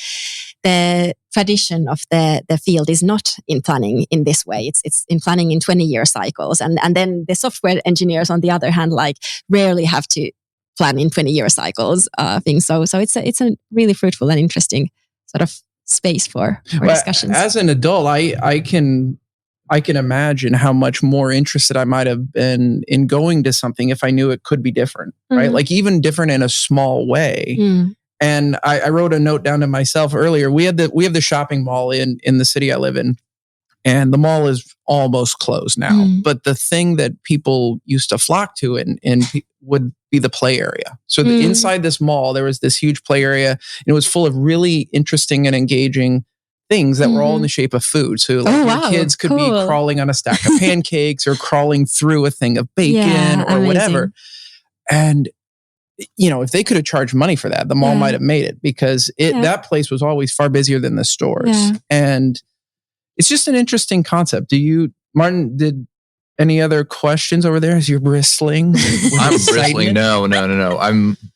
the tradition of the field is not in planning in this way. It's in planning in 20-year cycles. And then the software engineers, on the other hand, like rarely have to plan in 20-year cycles things. So it's a really fruitful and interesting sort of space for discussions. As an adult, I can imagine how much more interested I might have been in going to something if I knew it could be different, right? Like even different in a small way. And I wrote a note down to myself earlier. We have the shopping mall in the city I live in, and the mall is almost closed now. But the thing that people used to flock to and would be the play area. So inside this mall, there was this huge play area, and it was full of really interesting and engaging things that were all in the shape of food. So like your kids could be crawling on a stack of pancakes or crawling through a thing of bacon or whatever. And, you know, if they could have charged money for that, the mall might have made it, because that place was always far busier than the stores. And it's just an interesting concept. Martin, did any other questions over there as you're bristling? I'm bristling. No.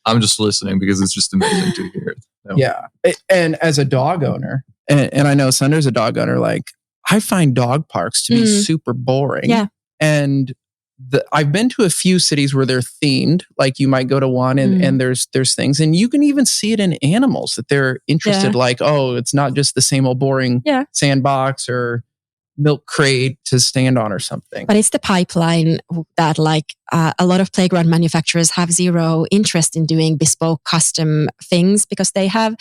I'm just listening because it's just amazing to hear it. No. Yeah. And as a dog owner, and I know Sunder's a dog owner, like I find dog parks to be super boring. Yeah. And I've been to a few cities where they're themed, like you might go to one and there's things, and you can even see it in animals that they're interested, like, oh, it's not just the same old boring sandbox or milk crate to stand on or something. But it's the pipeline that like a lot of playground manufacturers have zero interest in doing bespoke custom things, because they have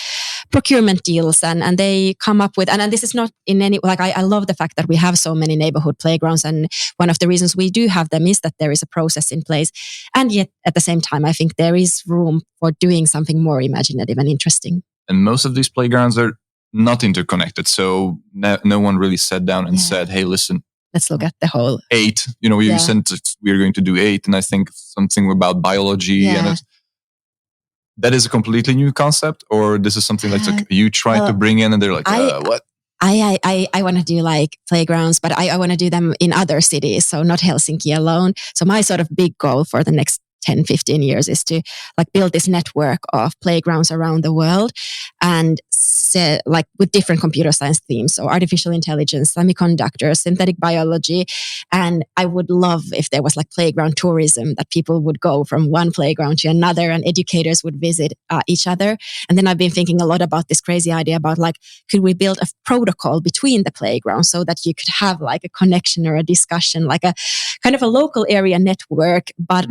procurement deals and they come up with, and this is not in any, like I love the fact that we have so many neighborhood playgrounds, and one of the reasons we do have them is that there is a process in place. And yet at the same time, I think there is room for doing something more imaginative and interesting. And most of these playgrounds are not interconnected. So no one really sat down and said, hey, listen, let's look at the whole 8. You know, you said we're going to do 8. And I think something about biology and that is a completely new concept, or this is something that's like you try to bring in and they're like, what? I want to do like playgrounds, but I want to do them in other cities. So not Helsinki alone. So my sort of big goal for the next 10, 15 years is to like build this network of playgrounds around the world, and like with different computer science themes. So artificial intelligence, semiconductors, synthetic biology. And I would love if there was like playground tourism, that people would go from one playground to another and educators would visit each other. And then I've been thinking a lot about this crazy idea about like, could we build a protocol between the playgrounds so that you could have like a connection or a discussion, like a kind of a local area network, but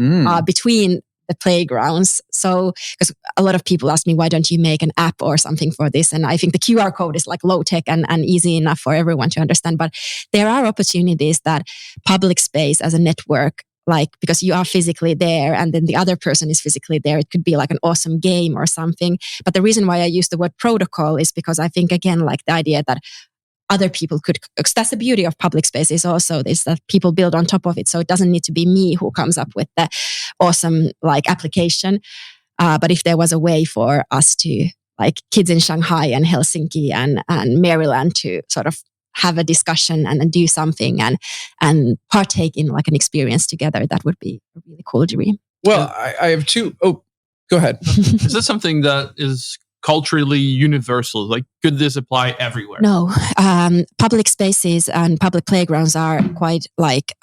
between the playgrounds. So, because a lot of people ask me, why don't you make an app or something for this? And I think the QR code is like low tech and easy enough for everyone to understand. But there are opportunities that public space as a network, like because you are physically there and then the other person is physically there, it could be like an awesome game or something. But the reason why I use the word protocol is because I think, again, like the idea that other people could, because that's the beauty of public space is also this, that people build on top of it. So it doesn't need to be me who comes up with the awesome like application. But if there was a way for us to, like kids in Shanghai and Helsinki and Maryland, to sort of have a discussion and do something and partake in like an experience together, that would be a really cool dream. Well, I have two. Oh, go ahead. Is this something that is culturally universal? Like, could this apply everywhere? No. Public spaces and public playgrounds are quite like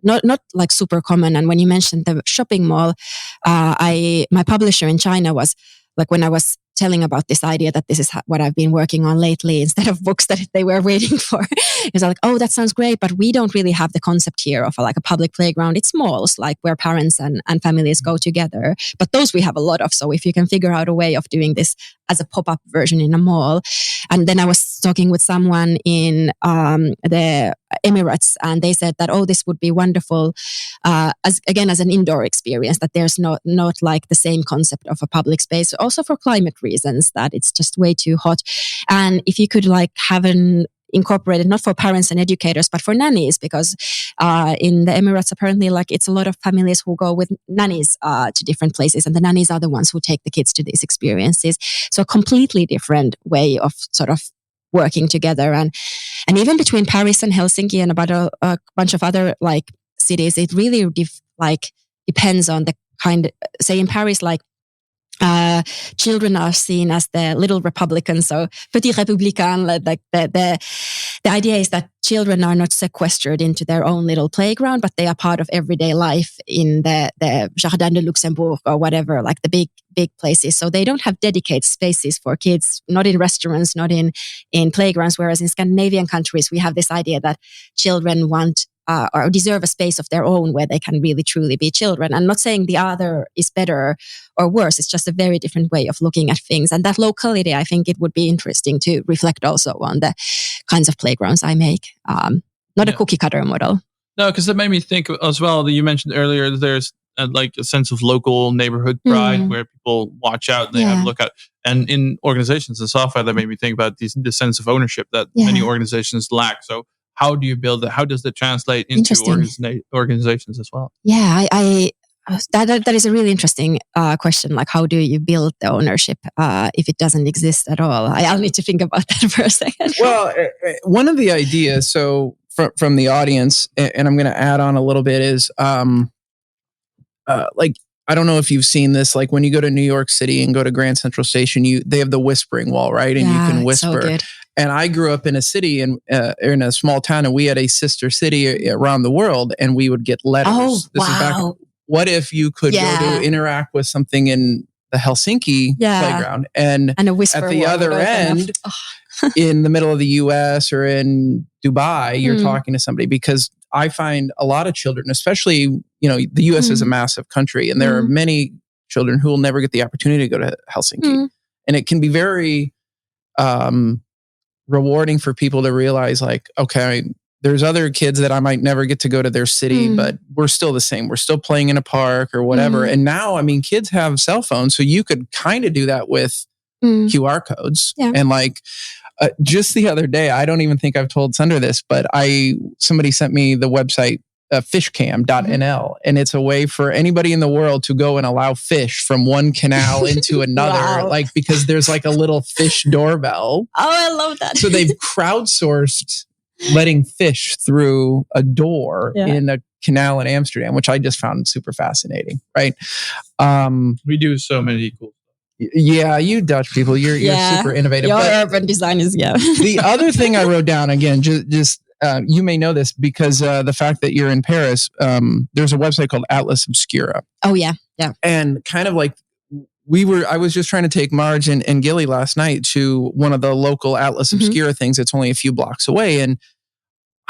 not like super common. And when you mentioned the shopping mall, my publisher in China was like, when I was telling about this idea that this is what I've been working on lately instead of books that they were waiting for. It's like, oh, that sounds great, but we don't really have the concept here of like a public playground. It's malls, like where parents and families go together. But those we have a lot of. So if you can figure out a way of doing this as a pop-up version in a mall. And then I was talking with someone in the Emirates, and they said that, oh, this would be wonderful as an indoor experience, that there's not like the same concept of a public space, also for climate reasons, that it's just way too hot. And if you could like have an incorporated, not for parents and educators, but for nannies, because in the Emirates, apparently, like it's a lot of families who go with nannies to different places, and the nannies are the ones who take the kids to these experiences. So a completely different way of sort of working together. And even between Paris and Helsinki and about a bunch of other like cities, it really depends on the kind. Say in Paris, like children are seen as the little Republicans, so petit républicain. Like the idea is that children are not sequestered into their own little playground, but they are part of everyday life in the Jardin de Luxembourg or whatever, like the big places. So they don't have dedicated spaces for kids, not in restaurants, not in playgrounds. Whereas in Scandinavian countries, we have this idea that children want or deserve a space of their own where they can really truly be children. I'm not saying the other is better or worse. It's just a very different way of looking at things. And that locality, I think it would be interesting to reflect also on the kinds of playgrounds I make. Not a cookie cutter model. No, because that made me think as well that you mentioned earlier, there's like a sense of local neighborhood pride where people watch out and they have a look out. And in organizations and software, that made me think about the sense of ownership that many organizations lack. So how do you build that? How does that translate into organizations as well? Yeah, that is a really interesting question. Like, how do you build the ownership if it doesn't exist at all? I'll need to think about that for a second. Well, one of the ideas, so from the audience, and I'm going to add on a little bit, is like, I don't know if you've seen this, like when you go to New York City and go to Grand Central Station, they have the whispering wall, right? And you can whisper. So good. And I grew up in a city in a small town, and we had a sister city around the world, and we would get letters. Oh, This is back. What if you could go to interact with something in the Helsinki playground, and a whisper at the other end, in the middle of the US or in Dubai, you're talking to somebody? Because I find a lot of children, especially, the US is a massive country, and there are many children who will never get the opportunity to go to Helsinki. And it can be very rewarding for people to realize, like, okay, there's other kids that I might never get to go to their city, but we're still the same. We're still playing in a park or whatever. And now, I mean, kids have cell phones, so you could kind of do that with QR codes. Yeah. And like, just the other day, I don't even think I've told Sundar this, but somebody sent me the website fishcam.nl, and it's a way for anybody in the world to go and allow fish from one canal into another, like, because there's like a little fish doorbell. Oh, I love that. So they've crowdsourced letting fish through a door in a canal in Amsterdam, which I just found super fascinating. Right? We do so many cool. Yeah, you Dutch people, you're super innovative. Your urban designers, The other thing I wrote down, again, just you may know this because the fact that you're in Paris, there's a website called Atlas Obscura. Oh yeah. And kind of like I was just trying to take Marge and Gilly last night to one of the local Atlas Obscura things. It's only a few blocks away, and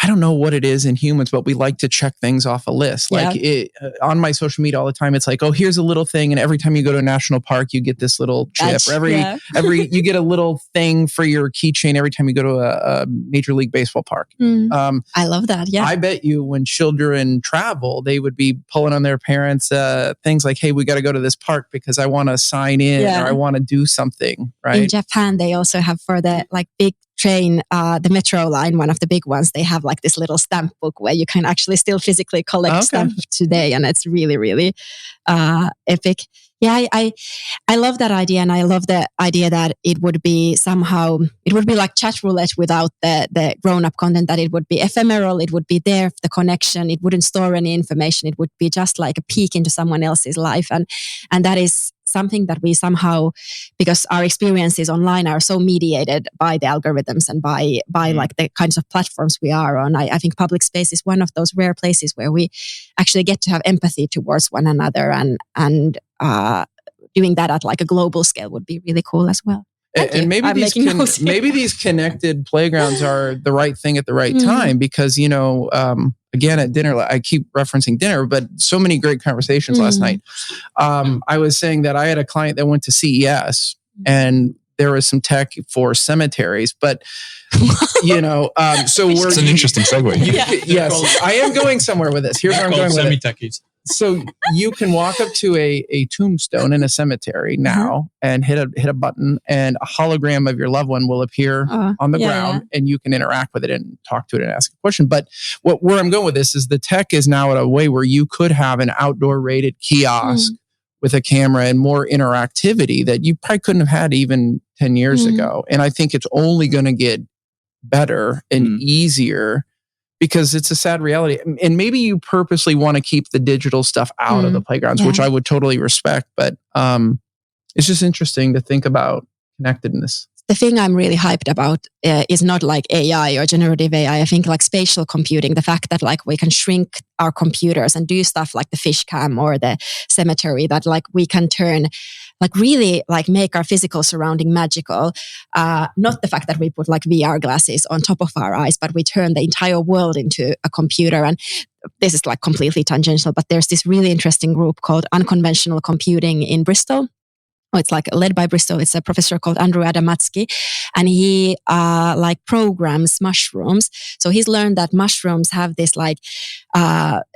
I don't know what it is in humans, but we like to check things off a list. Like on my social media all the time, it's like, oh, here's a little thing. And every time you go to a national park, you get this little chip. You get a little thing for your keychain every time you go to a Major League Baseball park. I love that. Yeah. I bet you when children travel, they would be pulling on their parents things like, hey, we got to go to this park because I want to sign in or I want to do something. Right. In Japan, they also have for the like big train, the metro line, one of the big ones, they have like this little stamp book where you can actually still physically collect stamps today. And it's really, really epic. Yeah, I love that idea. And I love the idea that it would be like chat roulette without the grown-up content, that it would be ephemeral, it would be there, the connection, it wouldn't store any information. It would be just like a peek into someone else's life. And that is something that we somehow, because our experiences online are so mediated by the algorithms and by like the kinds of platforms we are on. I think public space is one of those rare places where we actually get to have empathy towards one another and doing that at like a global scale would be really cool as well. And maybe maybe these connected playgrounds are the right thing at the right time, because, you know, again, at dinner, I keep referencing dinner, but so many great conversations last night. I was saying that I had a client that went to CES and there was some tech for cemeteries, but you know, so it's an interesting segue. Yes, I am going somewhere with this. Here's where I'm going with it. So you can walk up to a tombstone in a cemetery now and hit a button, and a hologram of your loved one will appear on the ground, and you can interact with it and talk to it and ask a question. But where I'm going with this is the tech is now at a way where you could have an outdoor rated kiosk with a camera and more interactivity that you probably couldn't have had even 10 years ago. And I think it's only going to get better and easier, because it's a sad reality. And maybe you purposely want to keep the digital stuff out of the playgrounds, which I would totally respect. But it's just interesting to think about connectedness. The thing I'm really hyped about is not like AI or generative AI. I think like spatial computing, the fact that like we can shrink our computers and do stuff like the fish cam or the cemetery, that like we can turn, like really like make our physical surrounding magical. Not the fact that we put like VR glasses on top of our eyes, but we turn the entire world into a computer. And this is like completely tangential, but there's this really interesting group called Unconventional Computing in Bristol. It's like led by Bristol. It's a professor called Andrew Adamatsky, and he like programs mushrooms. So he's learned that mushrooms have this like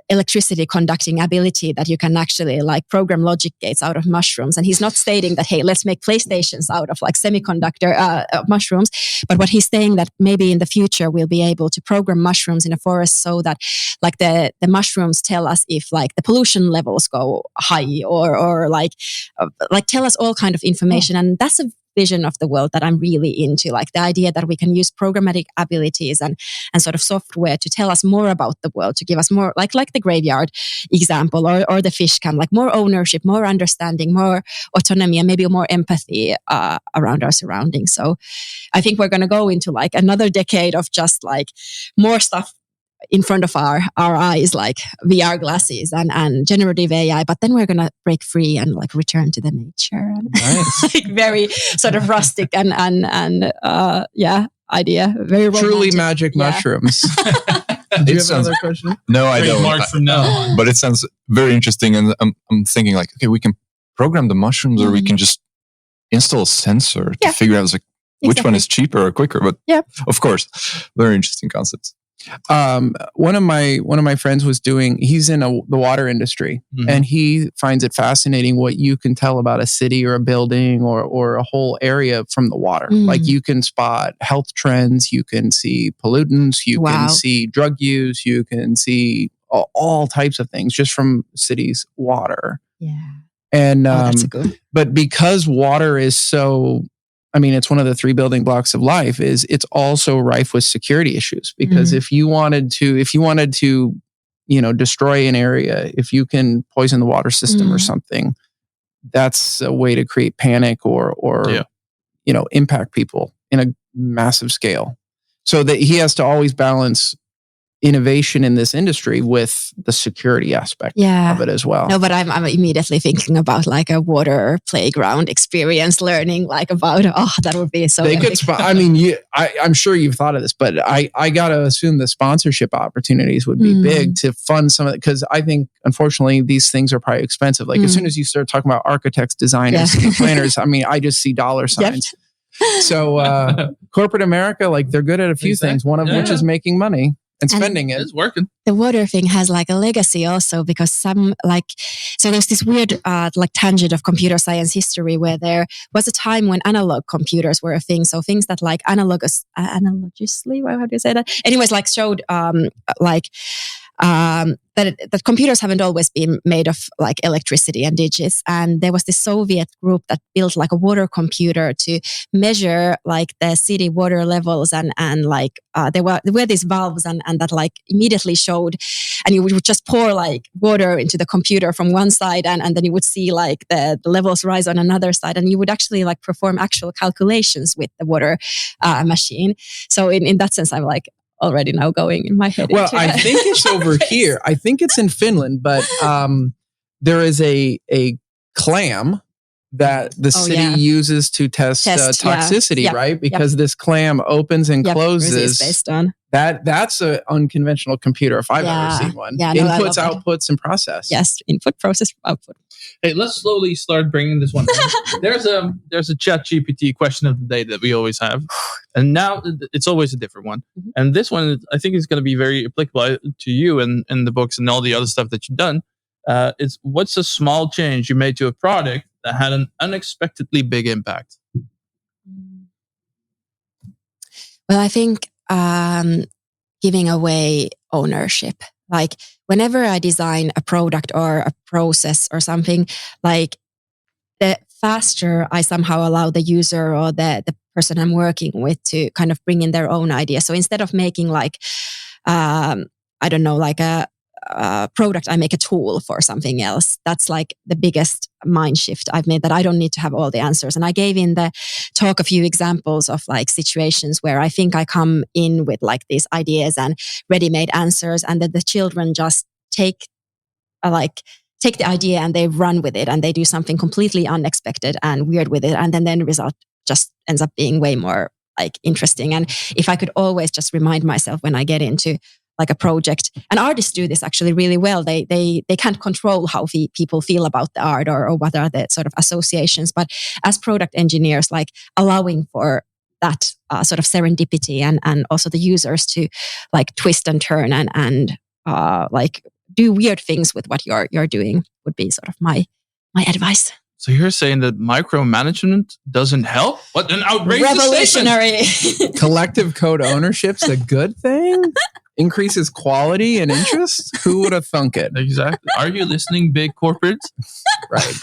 electricity conducting ability that you can actually like program logic gates out of mushrooms. And he's not stating that, hey, let's make PlayStations out of like semiconductor mushrooms. But what he's saying that maybe in the future we'll be able to program mushrooms in a forest so that like the mushrooms tell us if like the pollution levels go high or like tell us all kind of information. And that's a vision of the world that I'm really into, like the idea that we can use programmatic abilities and sort of software to tell us more about the world, to give us more like the graveyard example or the fish cam, like more ownership, more understanding, more autonomy, and maybe more empathy around our surroundings. So I think we're going to go into like another decade of just like more stuff in front of our eyes, like VR glasses and generative AI, but then we're going to break free and like return to the nature. And Nice. like very sort of rustic and idea. Very romantic. Truly magic mushrooms. Do you have another question? No, I don't. Mark from now on. But it sounds very interesting, and I'm thinking like, okay, we can program the mushrooms, or we can just install a sensor to figure out like which one is cheaper or quicker. But of course, very interesting concepts. One of my friends was he's in the water industry, and he finds it fascinating what you can tell about a city or a building or a whole area from the water. Like you can spot health trends, you can see pollutants, you can see drug use, you can see all types of things just from cities' water. Yeah. And that's good. but because water is so, I mean, it's one of the 3 building blocks of life, is it's also rife with security issues. Because if you wanted to, you know, destroy an area, if you can poison the water system or something, that's a way to create panic or you know, impact people in a massive scale. So that he has to always balance innovation in this industry with the security aspect of it as well. No, but I'm immediately thinking about like a water playground experience, learning like about, that would be so epic. I mean, I'm sure you've thought of this, but I got to assume the sponsorship opportunities would be big to fund some of it, because I think, unfortunately, these things are probably expensive. Like as soon as you start talking about architects, designers, planners, I mean, I just see dollar signs. So corporate America, like they're good at a few things, one of which is making money and spending it. It's working. The water thing has like a legacy also, because so there's this weird like tangent of computer science history where there was a time when analog computers were a thing. So things that like analogously, how do you say that? Anyways, like showed that computers haven't always been made of like electricity and digits. And there was this Soviet group that built like a water computer to measure like the city water levels and like there were these valves and that like immediately showed, and you would just pour like water into the computer from one side and then you would see like the levels rise on another side, and you would actually like perform actual calculations with the water machine. So in that sense, I'm like already now going in my head. Well, I think it's over here. I think it's in Finland, but there is a clam that the city uses to test toxicity, right? Because this clam opens and closes based on that's an unconventional computer if I've ever seen one. Inputs, outputs, and process. Yes, input, process, output. Hey, let's slowly start bringing this one. There's a chat GPT question of the day that we always have, and now it's always a different one. Mm-hmm. And this one, I think, is going to be very applicable to you and the books and all the other stuff that you've done. It's what's a small change you made to a product that had an unexpectedly big impact? Well, I think giving away ownership. Like whenever I design a product or a process or something, like the faster I somehow allow the user or the person I'm working with to kind of bring in their own idea. So instead of making like, I don't know, like a product, I make a tool for something else. That's like the biggest mind shift I've made, that I don't need to have all the answers. And I gave in the talk a few examples of like situations where I think I come in with like these ideas and ready-made answers, and that the children just take the idea and they run with it and they do something completely unexpected and weird with it. And then the end result just ends up being way more like interesting. And if I could always just remind myself when I get into like a project, and artists do this actually really well. They can't control how people feel about the art or what are the sort of associations. But as product engineers, like allowing for that sort of serendipity and also the users to like twist and turn and like do weird things with what you're doing would be sort of my advice. So you're saying that micromanagement doesn't help? What an outrageous revolutionary statement. Collective code ownership's a good thing? Increases quality and interest? Who would have thunk it? Exactly. Are you listening, big corporates? Right.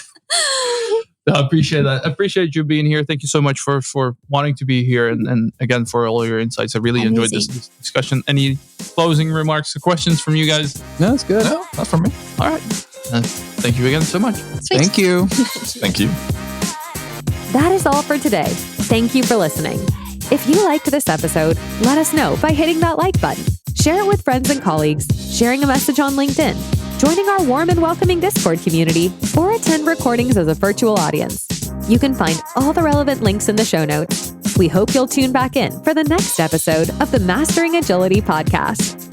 I appreciate that. I appreciate you being here. Thank you so much for wanting to be here and again for all your insights. I really enjoyed this discussion. Any closing remarks or questions from you guys? No, it's good. No, not from me. All right. Thank you again so much. Sweet. Thank you. Thank you. That is all for today. Thank you for listening. If you liked this episode, let us know by hitting that like button. Share it with friends and colleagues, sharing a message on LinkedIn, joining our warm and welcoming Discord community, or attend recordings as a virtual audience. You can find all the relevant links in the show notes. We hope you'll tune back in for the next episode of the Mastering Agility podcast.